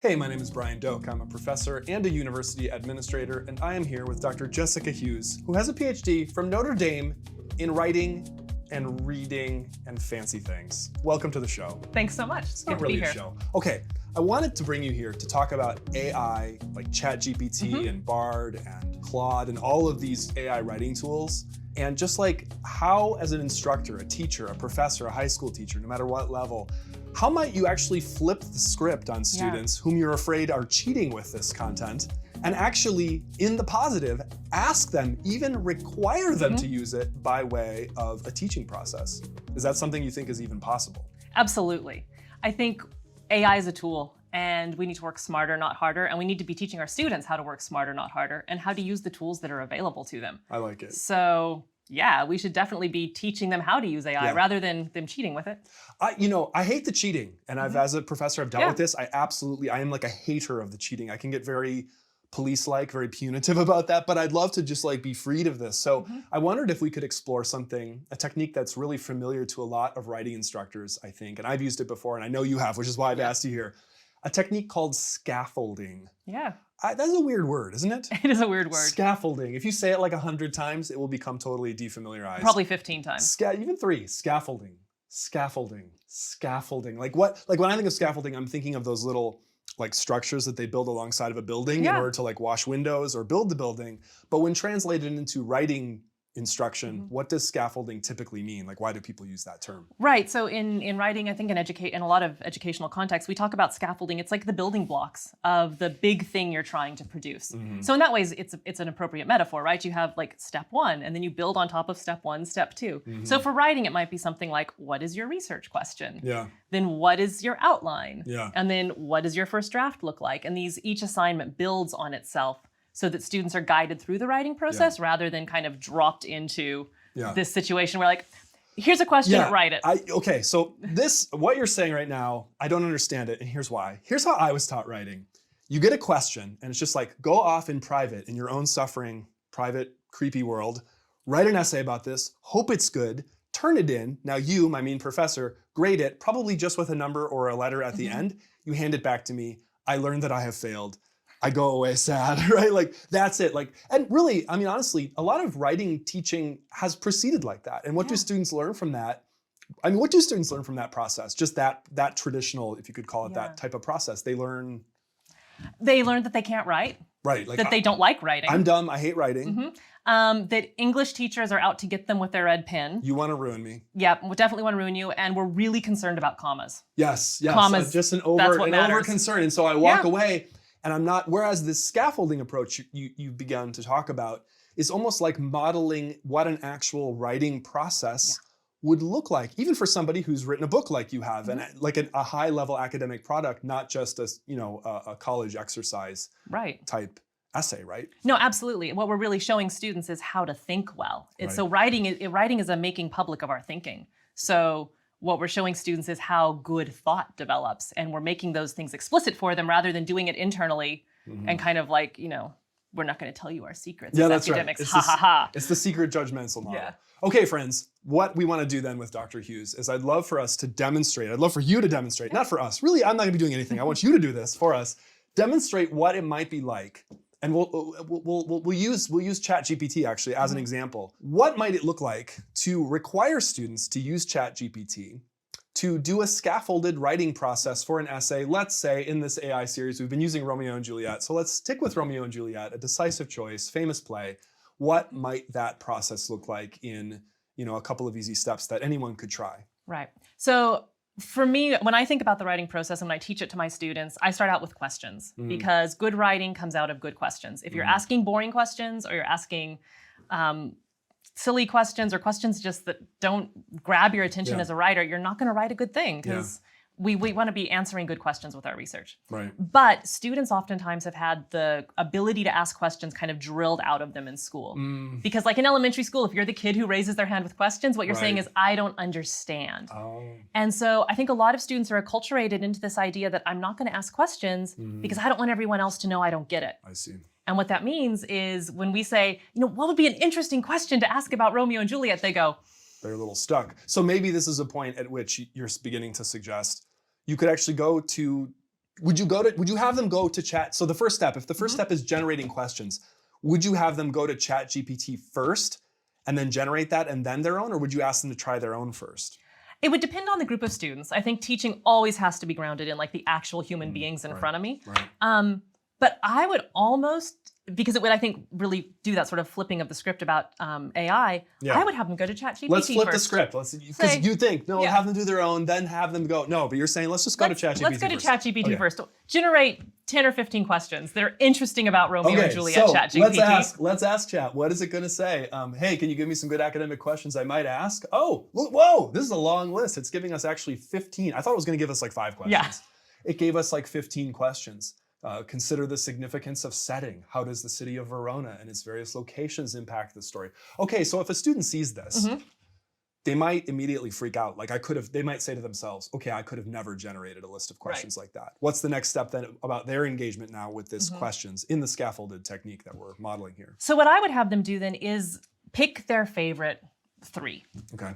Hey, my name is Brian Doak. I'm a professor and a university administrator, and I am here with Dr. Jessica Hughes, who has a PhD from Notre Dame in writing and reading and fancy things. Welcome to the show. Thanks so much. It's not really a show. Okay, I wanted to bring you here to talk about AI, like ChatGPT and Bard and Claude and all of these AI writing tools, and just like how, as an instructor, a teacher, a professor, a high school teacher, no matter what level, how might you actually flip the script on students whom you're afraid are cheating with this content and actually, in the positive, ask them, even require them to use it by way of a teaching process? Is that something you think is even possible? Absolutely. I think AI is a tool and we need to work smarter, not harder. And we need to be teaching our students how to work smarter, not harder, and how to use the tools that are available to them. I like it. So yeah, we should definitely be teaching them how to use AI rather than them cheating with it. I hate the cheating. And as a professor, I've dealt with this. I am like a hater of the cheating. I can get very police-like, very punitive about that, but I'd love to just like be freed of this. So I wondered if we could explore a technique that's really familiar to a lot of writing instructors, I think. And I've used it before, and I know you have, which is why I've asked you here. A technique called scaffolding. Yeah. That's a weird word, isn't it? It is a weird word. Scaffolding. If you say it like 100 times, it will become totally defamiliarized. Probably 15 times. Even 3. Scaffolding. Scaffolding. Scaffolding. Like when I think of scaffolding, I'm thinking of those little like structures that they build alongside of a building in order to like wash windows or build the building. But when translated into writing instruction, what does scaffolding typically mean? Like, why do people use that term? Right. So in writing, I think in a lot of educational contexts, we talk about scaffolding. It's like the building blocks of the big thing you're trying to produce. So in that way, it's an appropriate metaphor, right? You have like step 1, and then you build on top of step 1, step 2. So for writing, it might be something like, what is your research question? Yeah. Then what is your outline? Yeah. And then what does your first draft look like? And each assignment builds on itself, so that students are guided through the writing process rather than kind of dropped into this situation where like, here's a question, write it. Okay, so what you're saying right now, I don't understand it, and here's why. Here's how I was taught writing. You get a question, and it's just like, go off in private, in your own suffering, private, creepy world, write an essay about this, hope it's good, turn it in. Now you, my mean professor, grade it, probably just with a number or a letter at the end. You hand it back to me. I learned that I have failed. I go away sad, right? Like, that's it. Like, and really, I mean, honestly, a lot of writing teaching has proceeded like that. And what do students learn from that? I mean, what do students learn from that process? Just that traditional, if you could call it that type of process. They learn that they can't write. Right. Like, that they don't like writing. I'm dumb, I hate writing. That English teachers are out to get them with their red pen. You want to ruin me. Yeah, we definitely want to ruin you. And we're really concerned about commas. Yes. Commas, just an that's what matters. over concern. And so I walk away. And I'm not, whereas this scaffolding approach you've begun to talk about is almost like modeling what an actual writing process would look like, even for somebody who's written a book like you have, and like a high level academic product, not just a college exercise type essay, right? No, absolutely. What we're really showing students is how to think well. So writing is a making public of our thinking. So what we're showing students is how good thought develops, and we're making those things explicit for them rather than doing it internally and kind of like, we're not going to tell you our secrets as academics. Right. It's the secret judgmental model. Yeah. Okay, friends, what we want to do then with Dr. Hughes is I'd love for you to demonstrate, not for us. Really, I'm not going to be doing anything. I want you to do this for us. Demonstrate what it might be like. And we'll use ChatGPT actually as an example. What might it look like to require students to use ChatGPT to do a scaffolded writing process for an essay? Let's say in this AI series, we've been using Romeo and Juliet. So let's stick with Romeo and Juliet, a decisive choice, famous play. What might that process look like in a couple of easy steps that anyone could try? Right. So for me, when I think about the writing process and when I teach it to my students, I start out with questions because good writing comes out of good questions. If you're asking boring questions or you're asking silly questions or questions just that don't grab your attention as a writer, you're not going to write a good thing because we want to be answering good questions with our research. Right. But students oftentimes have had the ability to ask questions kind of drilled out of them in school. Because like in elementary school, if you're the kid who raises their hand with questions, what you're saying is, I don't understand. And so I think a lot of students are acculturated into this idea that I'm not going to ask questions because I don't want everyone else to know I don't get it. I see. And what that means is when we say, what would be an interesting question to ask about Romeo and Juliet, they go, they're a little stuck. So maybe this is a point at which you're beginning to suggest you could actually go to would you have them go to chat? So the first step, if the first step is generating questions, would you have them go to ChatGPT first and then generate that and then their own, or would you ask them to try their own first? It would depend on the group of students. I think teaching always has to be grounded in like the actual human beings in front of me. Right. But I would almost, because it would, I think, really do that sort of flipping of the script about AI, I would have them go to ChatGPT Let's flip first. the script. Because you think, no, have them do their own, then have them go. No, but you're saying, let's just go to ChatGPT Let's go to ChatGPT first. Generate 10 or 15 questions that are interesting about Romeo and Juliet ChatGPT. Let's ask Chat. What is it going to say? Hey, can you give me some good academic questions I might ask? Oh, whoa, this is a long list. It's giving us actually 15. I thought it was going to give us like 5 questions. Yeah. It gave us like 15 questions. Consider the significance of setting. How does the city of Verona and its various locations impact the story? Okay, so if a student sees this, they might immediately freak out. Like they might say to themselves, okay, I could have never generated a list of questions like that. What's the next step then about their engagement now with this questions in the scaffolded technique that we're modeling here? So what I would have them do then is pick their favorite 3. Okay.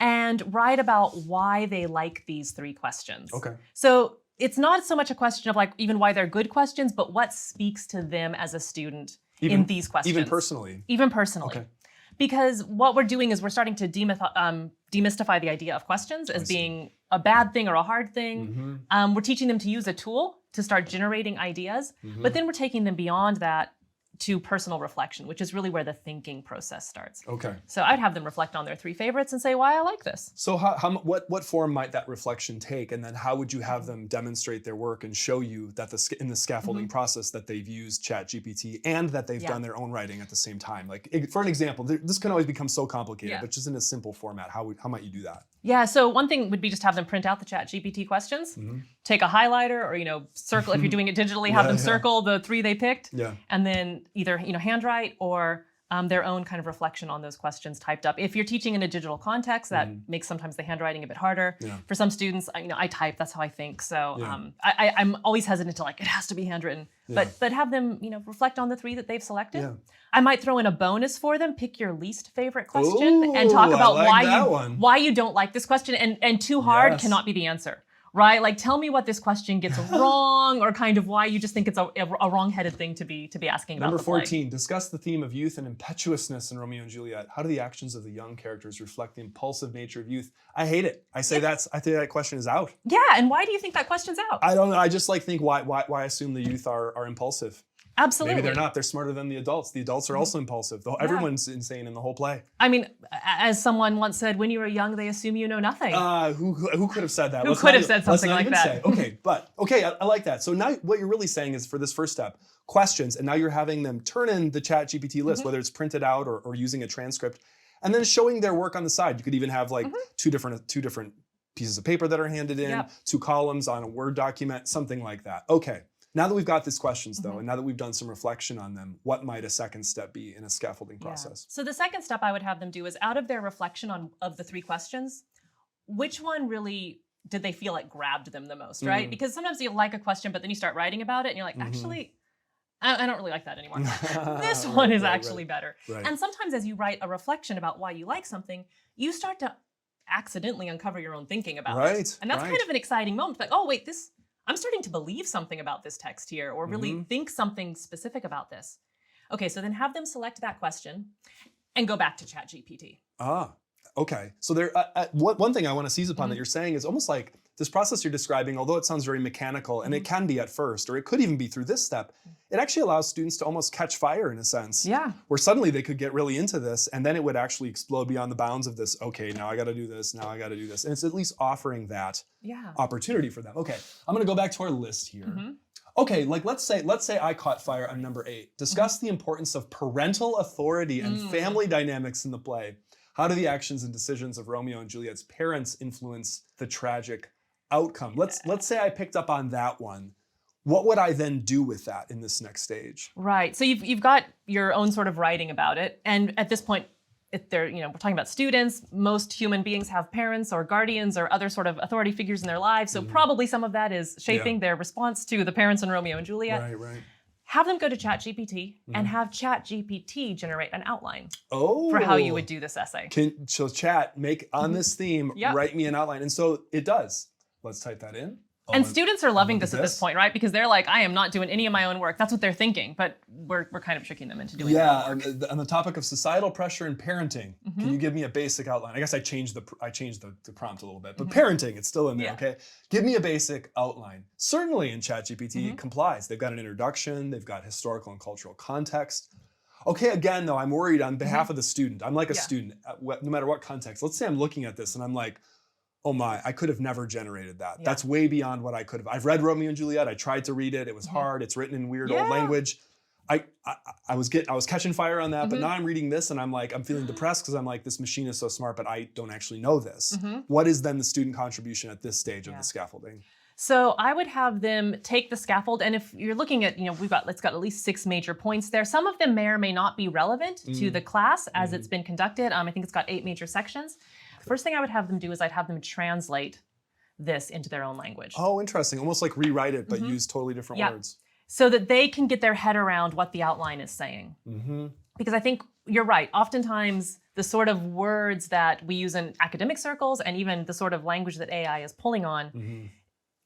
And write about why they like these 3 questions. Okay. So it's not so much a question of like even why they're good questions, but what speaks to them as a student in these questions. Even personally. Even personally. Okay. Because what we're doing is we're starting to demystify the idea of questions as being a bad thing or a hard thing. We're teaching them to use a tool to start generating ideas, but then we're taking them beyond that to personal reflection, which is really where the thinking process starts. Okay. So I'd have them reflect on their 3 favorites and say why I like this. So what form might that reflection take? And then how would you have them demonstrate their work and show you that in the scaffolding process that they've used ChatGPT and that they've done their own writing at the same time? Like for an example, this can always become so complicated, but just in a simple format, how might you do that? Yeah, so one thing would be just have them print out the ChatGPT questions, take a highlighter or circle, if you're doing it digitally, have them circle the 3 they picked, and then either handwrite or their own kind of reflection on those questions typed up. If you're teaching in a digital context, that makes sometimes the handwriting a bit harder. For some students, I type, that's how I think. So I'm always hesitant to it has to be handwritten. But have them reflect on the 3 that they've selected. I might throw in a bonus for them, pick your least favorite question and talk about why you don't like this question, and too hard cannot be the answer. Right? Like tell me what this question gets wrong or kind of why you just think it's a wrong-headed thing to be asking about. Number 14, discuss the theme of youth and impetuousness in Romeo and Juliet. How do the actions of the young characters reflect the impulsive nature of youth? I hate it. I think that question is out. Yeah, and why do you think that question's out? I don't know. I just think why assume the youth are impulsive? Absolutely. Maybe they're not. They're smarter than the adults. The adults are also impulsive, though everyone's insane in the whole play. I mean, as someone once said, when you are young, they assume you know nothing. Who could have said that? Who could have said something like that? Okay, I like that. So now what you're really saying is for this first step, questions, and now you're having them turn in the ChatGPT list, whether it's printed out or using a transcript, and then showing their work on the side. You could even have like two different pieces of paper that are handed in, 2 columns on a Word document, something like that. Okay. Now that we've got these questions, though, and now that we've done some reflection on them, what might a second step be in a scaffolding process? So the second step I would have them do is out of their reflection of the 3 questions, which one really did they feel like grabbed them the most, right? Because sometimes you like a question, but then you start writing about it and you're like, actually, I don't really like that anymore. This one is actually better. Right. And sometimes as you write a reflection about why you like something, you start to accidentally uncover your own thinking about it. And that's kind of an exciting moment. Like, oh, wait, I'm starting to believe something about this text here or really think something specific about this. Okay, so then have them select that question and go back to ChatGPT. Okay. So there, one thing I want to seize upon that you're saying is almost like this process you're describing, although it sounds very mechanical, and it can be at first, or it could even be through this step, it actually allows students to almost catch fire in a sense. Yeah. Where suddenly they could get really into this, and then it would actually explode beyond the bounds of this, okay, now I got to do this, now I got to do this. And it's at least offering that opportunity for them. Okay, I'm going to go back to our list here. Okay, like let's say I caught fire on number 8. Discuss the importance of parental authority and family dynamics in the play. How do the actions and decisions of Romeo and Juliet's parents influence the tragic outcome? Let's say I picked up on that one. What would I then do with that in this next stage? Right. So you've got your own sort of writing about it, and at this point, if they're we're talking about students. Most human beings have parents or guardians or other sort of authority figures in their lives. So probably some of that is shaping their response to the parents in Romeo and Juliet. Right. Have them go to ChatGPT and have ChatGPT generate an outline for how you would do this essay. So Chat, make on this theme, write me an outline. And so it does. Let's type that in. And students are loving this at this this. point, right? Because they're like, I am not doing any of my own work. That's what they're thinking, but we're kind of tricking them into doing their own work. On the topic of societal pressure and parenting, can you give me a basic outline? I guess I changed the prompt a little bit, but parenting, it's still in there, okay? Give me a basic outline. Certainly in ChatGPT, it complies. They've got an introduction, they've got historical and cultural context. Okay, again, though, I'm worried on behalf of the student. I'm like a student, no matter what context. Let's say I'm looking at this and I'm like, oh my, I could have never generated that. Yeah. That's way beyond what I could have. I've read Romeo and Juliet. I tried to read it. It was hard. It's written in weird old language. I was catching fire on that, but now I'm reading this and I'm like, I'm feeling depressed because I'm like, this machine is so smart, but I don't actually know this. What is then the student contribution at this stage of the scaffolding? So I would have them take the scaffold, and if you're looking at, it's got at least 6 major points there. Some of them may or may not be relevant to the class as it's been conducted. I think it's got 8 major sections. The first thing I would have them do is I'd have them translate this into their own language. Oh, interesting. Almost like rewrite it, but use totally different words. So that they can get their head around what the outline is saying. Because I think you're right. Oftentimes, the sort of words that we use in academic circles and even the sort of language that AI is pulling on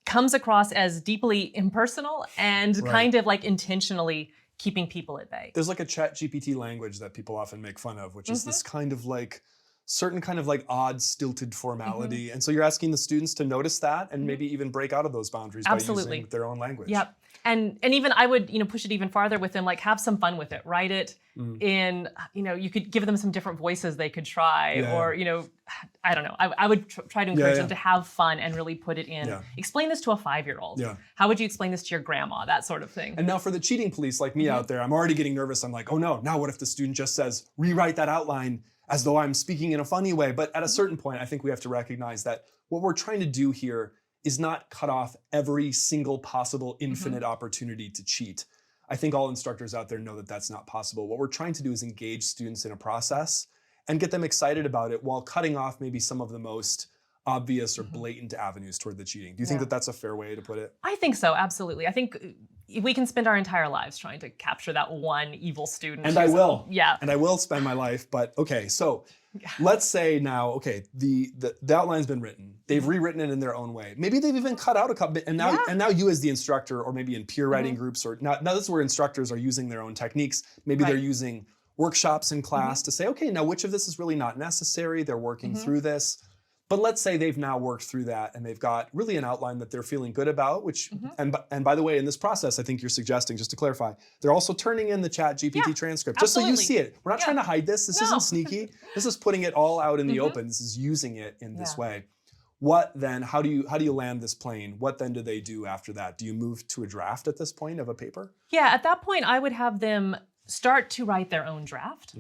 comes across as deeply impersonal and kind of like intentionally keeping people at bay. There's like a ChatGPT language that people often make fun of, which is this kind of like certain kind of like odd stilted formality. And so you're asking the students to notice that and maybe even break out of those boundaries by using their own language. Yep. And even I would, push it even farther with them, like have some fun with it. Write it in, you could give them some different voices they could try or, I don't know. I would try to encourage them to have fun and really put it in. Explain this to a 5-year-old. How would you explain this to your grandma? That sort of thing. And now for the cheating police like me out there, I'm already getting nervous. I'm like, oh no, now what if the student just says, rewrite that outline as though I'm speaking in a funny way? But at a certain point, I think we have to recognize that what we're trying to do here is not cut off every single possible infinite opportunity to cheat. I think all instructors out there know that that's not possible. What we're trying to do is engage students in a process and get them excited about it while cutting off maybe some of the most obvious or blatant avenues toward the cheating. Do you think that that's a fair way to put it? I think so, absolutely. I think we can spend our entire lives trying to capture that one evil student. And I will. Yeah. And I will spend my life, but okay, so let's say now, okay, the outline's been written. They've rewritten it in their own way. Maybe they've even cut out a couple, and now you as the instructor, or maybe in peer writing groups, or now this is where instructors are using their own techniques. Maybe they're using workshops in class to say, okay, now which of this is really not necessary? They're working through this. But let's say they've now worked through that and they've got really an outline that they're feeling good about, which, and by the way, in this process, I think you're suggesting, just to clarify, they're also turning in the ChatGPT transcript, just so you see it. We're not trying to hide this. This isn't sneaky. This is putting it all out in the open. This is using it in this way. What then, how do you land this plane? What then do they do after that? Do you move to a draft at this point of a paper? Yeah, at that point, I would have them start to write their own draft.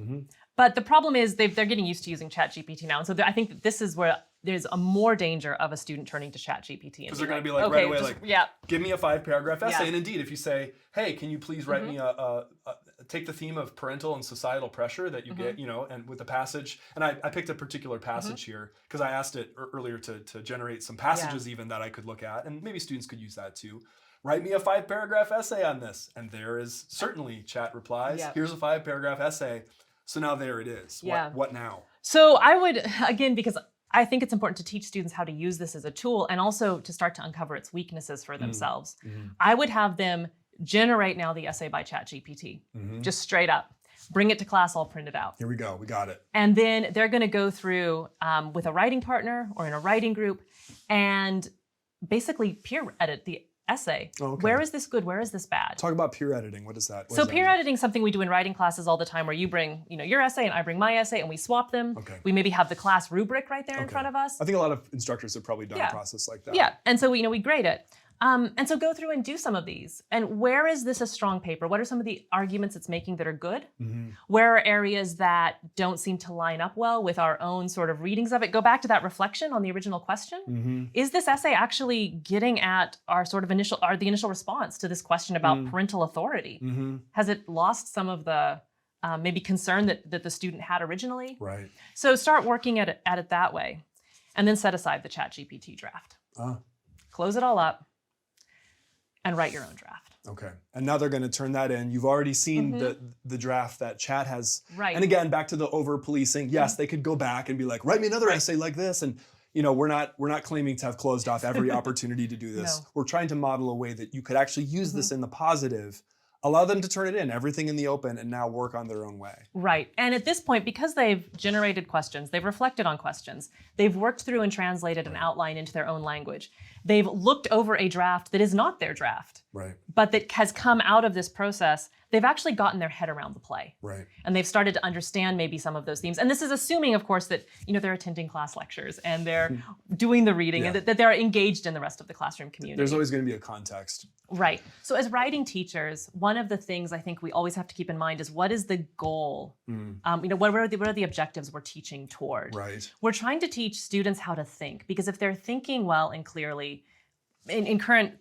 But the problem is they're getting used to using ChatGPT now. And so I think that this is where there's a more danger of a student turning to ChatGPT. Because they're going to be like, right away, give me a 5-paragraph essay. And indeed, if you say, hey, can you please write me take the theme of parental and societal pressure that you get, and with the passage. And I picked a particular passage here because I asked it earlier to generate some passages even that I could look at. And maybe students could use that too. Write me a 5-paragraph essay on this. And there is certainly chat replies. Here's a 5-paragraph essay. So now there it is. What now? So I would, again, because I think it's important to teach students how to use this as a tool and also to start to uncover its weaknesses for themselves. I would have them generate now the essay by ChatGPT, just straight up. Bring it to class all printed out. Here we go, we got it. And then they're gonna go through with a writing partner or in a writing group and basically peer edit the essay. Where is this good? Where is this bad? Talk about peer editing. What is that? So peer editing is something we do in writing classes all the time where you bring your essay and I bring my essay and we swap them. We maybe have the class rubric right there in front of us. I think a lot of instructors have probably done a process like that. Yeah, and so we grade it. And so go through and do some of these. And where is this a strong paper? What are some of the arguments it's making that are good? Where are areas that don't seem to line up well with our own sort of readings of it? Go back to that reflection on the original question. Is this essay actually getting at our sort of the initial response to this question about parental authority? Has it lost some of the maybe concern that the student had originally? Right. So start working at it that way. And then set aside the ChatGPT draft. Close it all up. And write your own draft. Okay. And now they're going to turn that in. You've already seen the draft that Chat has. Right. And again, back to the over-policing. Yes, they could go back and be like, write me another essay like this. And we're not claiming to have closed off every opportunity to do this. No. We're trying to model a way that you could actually use this in the positive, allow them to turn it in, everything in the open, and now work on their own way. Right. And at this point, because they've generated questions, they've reflected on questions, they've worked through and translated an outline into their own language, they've looked over a draft that is not their draft, Right. but that has come out of this process, they've actually gotten their head around the play. Right. And they've started to understand maybe some of those themes. And this is assuming, of course, that they're attending class lectures and they're doing the reading and that they're engaged in the rest of the classroom community. There's always going to be a context. Right. So as writing teachers, one of the things I think we always have to keep in mind is what is the goal? What are the objectives we're teaching toward? Right. We're trying to teach students how to think, because if they're thinking well and clearly, in current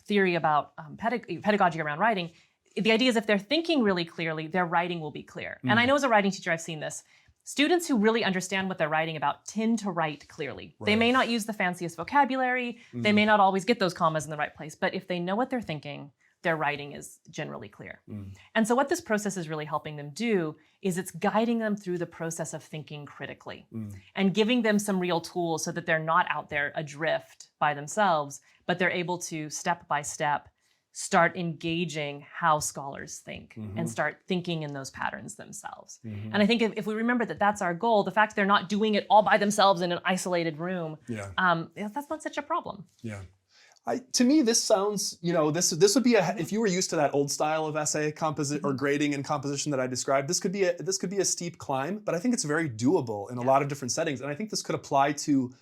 theory about pedagogy around writing, the idea is if they're thinking really clearly, their writing will be clear. And I know as a writing teacher, I've seen this. Students who really understand what they're writing about tend to write clearly. Right. They may not use the fanciest vocabulary. They may not always get those commas in the right place. But if they know what they're thinking, their writing is generally clear. And so what this process is really helping them do is it's guiding them through the process of thinking critically and giving them some real tools so that they're not out there adrift by themselves, but they're able to step by step start engaging how scholars think and start thinking in those patterns themselves. And I think if we remember that that's our goal, the fact they're not doing it all by themselves in an isolated room, that's not such a problem. Yeah. To me, this sounds, this would be if you were used to that old style of essay composition or grading and composition that I described, this could be a steep climb, but I think it's very doable in a lot of different settings. And I think this could apply to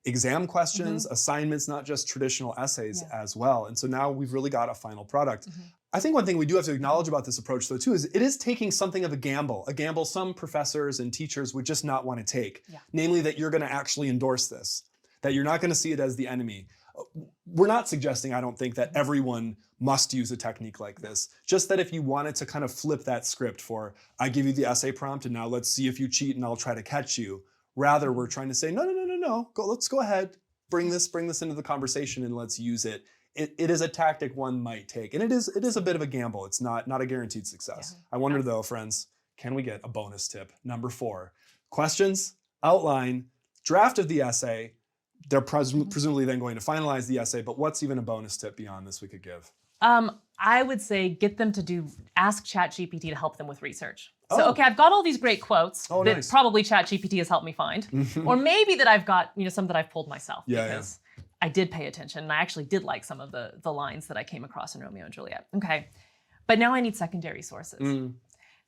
exam questions, assignments, not just traditional essays as well. And so now we've really got a final product. I think one thing we do have to acknowledge about this approach, though, too, is it is taking something of a gamble some professors and teachers would just not want to take, namely that you're going to actually endorse this, that you're not going to see it as the enemy. We're not suggesting, I don't think, that everyone must use a technique like this. Just that if you wanted to kind of flip that script for, I give you the essay prompt and now let's see if you cheat and I'll try to catch you. Rather, we're trying to say, no. Let's go ahead, bring this into the conversation and let's use it. It is a tactic one might take. And it is a bit of a gamble. It's not a guaranteed success. I wonder though, friends, can we get a bonus tip? Number 4, questions, outline, draft of the essay. They're presumably then going to finalize the essay, but what's even a bonus tip beyond this we could give? I would say get them to ask ChatGPT to help them with research. So, okay, I've got all these great quotes that probably ChatGPT has helped me find. Or maybe that I've got, some that I've pulled myself because I did pay attention and I actually did like some of the lines that I came across in Romeo and Juliet. Okay, but now I need secondary sources.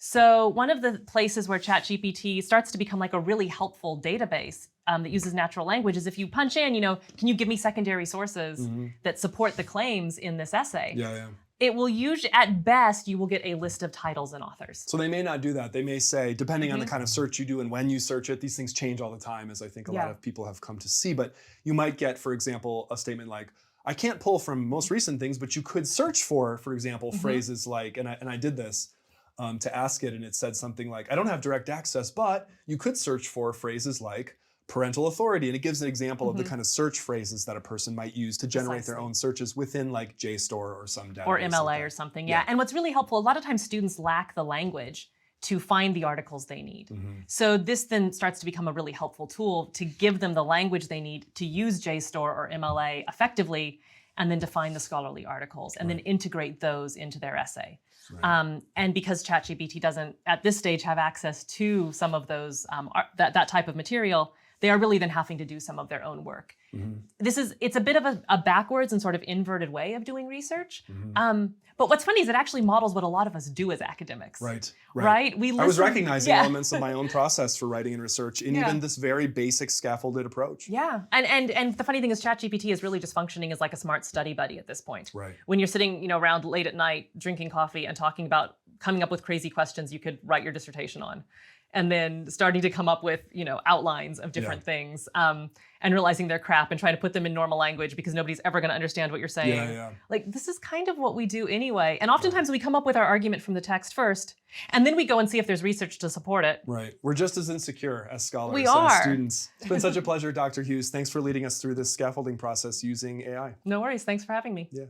So one of the places where ChatGPT starts to become like a really helpful database that uses natural language is if you punch in, can you give me secondary sources that support the claims in this essay? It will usually, at best, you will get a list of titles and authors. So they may not do that. They may say, depending on the kind of search you do and when you search it, these things change all the time, as I think a lot of people have come to see. But you might get, for example, a statement like, I can't pull from most recent things, but you could search for example, phrases like, and I did this to ask it, and it said something like, I don't have direct access, but you could search for phrases like parental authority. And it gives an example of the kind of search phrases that a person might use to generate their own searches within like JSTOR or some database. Or MLA or something, yeah. And what's really helpful, a lot of times students lack the language to find the articles they need. So this then starts to become a really helpful tool to give them the language they need to use JSTOR or MLA effectively, and then to find the scholarly articles and then integrate those into their essay. And because ChatGPT doesn't, at this stage, have access to some of those, that type of material, they are really then having to do some of their own work. It's a bit of a backwards and sort of inverted way of doing research. But what's funny is it actually models what a lot of us do as academics. Right? I was recognizing elements of my own process for writing and research in even this very basic scaffolded approach. And the funny thing is ChatGPT is really just functioning as like a smart study buddy at this point. When you're sitting around late at night drinking coffee and talking about coming up with crazy questions you could write your dissertation on. And then starting to come up with, outlines of different things and realizing they're crap and trying to put them in normal language because nobody's ever going to understand what you're saying. Like, this is kind of what we do anyway. And oftentimes we come up with our argument from the text first, and then we go and see if there's research to support it. We're just as insecure as scholars, as students. It's been such a pleasure, Dr. Hughes. Thanks for leading us through this scaffolding process using AI. No worries. Thanks for having me. Yeah.